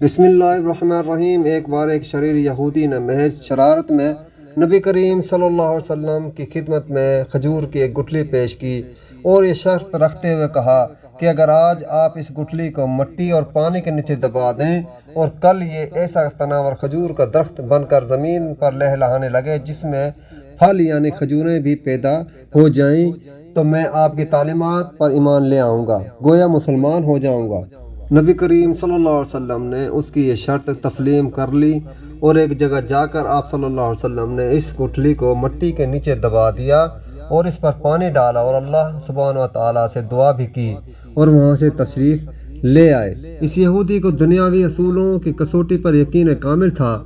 بسم اللہ الرحمن الرحیم۔ ایک بار ایک شریر یہودی نے محض شرارت میں نبی کریم صلی اللہ علیہ وسلم کی خدمت میں کھجور کی ایک گٹھلی پیش کی اور یہ شرط رکھتے ہوئے کہا کہ اگر آج آپ اس گٹھلی کو مٹی اور پانی کے نیچے دبا دیں اور کل یہ ایسا تناور کھجور کا درخت بن کر زمین پر لہلہانے لگے جس میں پھل یعنی کھجوریں بھی پیدا ہو جائیں تو میں آپ کی تعلیمات پر ایمان لے آؤں گا، گویا مسلمان ہو جاؤں گا۔ نبی کریم صلی اللہ علیہ وسلم نے اس کی یہ شرط تسلیم کر لی اور ایک جگہ جا کر آپ صلی اللہ علیہ وسلم نے اس گٹھلی کو مٹی کے نیچے دبا دیا اور اس پر پانی ڈالا اور اللہ سبحانہ و تعالیٰ سے دعا بھی کی اور وہاں سے تشریف لے آئے۔ اس یہودی کو دنیاوی اصولوں کی کسوٹی پر یقین کامل تھا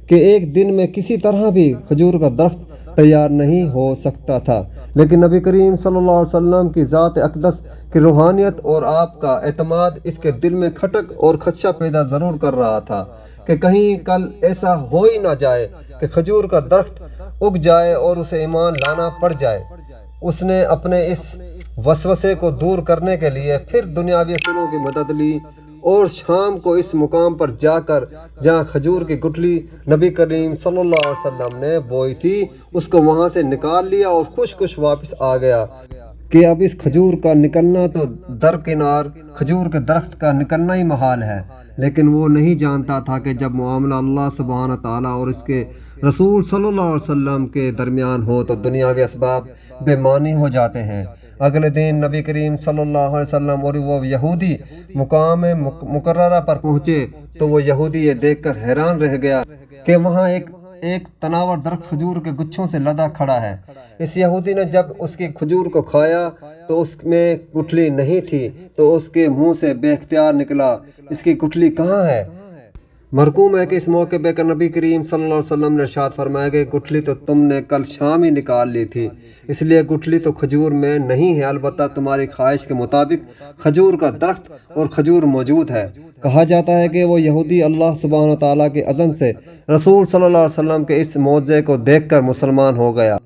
کہ ایک دن میں کسی طرح بھی کھجور کا درخت تیار نہیں ہو سکتا تھا، لیکن نبی کریم صلی اللہ علیہ وسلم کی ذات اقدس کی روحانیت اور آپ کا اعتماد اس کے دل میں کھٹک اور خدشہ پیدا ضرور کر رہا تھا کہ کہیں کل ایسا ہو ہی نہ جائے کہ کھجور کا درخت اگ جائے اور اسے ایمان لانا پڑ جائے۔ اس نے اپنے اس وسوسے کو دور کرنے کے لیے پھر دنیاوی اصولوں کی مدد لی اور شام کو اس مقام پر جا کر جہاں کھجور کی گٹھلی نبی کریم صلی اللہ علیہ وسلم نے بوئی تھی اس کو وہاں سے نکال لیا اور خوش واپس آ گیا کہ اب اس کھجور کا نکلنا تو درکنار کھجور کے درخت کا نکلنا ہی محال ہے، لیکن وہ نہیں جانتا تھا کہ جب معاملہ اللہ سبحانہ تعالیٰ اور اس کے رسول صلی اللہ علیہ وسلم کے درمیان ہو تو دنیاوی اسباب بے معنی ہو جاتے ہیں۔ اگلے دن نبی کریم صلی اللہ علیہ وسلم اور وہ یہودی مقام مقررہ پر پہنچے تو وہ یہودی یہ دیکھ کر حیران رہ گیا کہ وہاں ایک تناور درخت کھجور کے گچھوں سے لدا کھڑا ہے۔ اس یہودی نے جب اس کی کھجور کو کھایا تو اس میں گٹھلی نہیں تھی تو اس کے منہ سے بے اختیار نکلا، اس کی گٹھلی کہاں ہے؟ مرقوم ہے کہ اس موقع پہ نبی کریم صلی اللہ علیہ وسلم نے ارشاد فرمایا کہ گٹھلی تو تم نے کل شام ہی نکال لی تھی، اس لیے گٹھلی تو کھجور میں نہیں ہے، البتہ تمہاری خواہش کے مطابق کھجور کا درخت اور کھجور موجود ہے۔ کہا جاتا ہے کہ وہ یہودی اللہ سبحانہ تعالیٰ کے اذن سے رسول صلی اللہ علیہ وسلم کے اس معجزے کو دیکھ کر مسلمان ہو گیا۔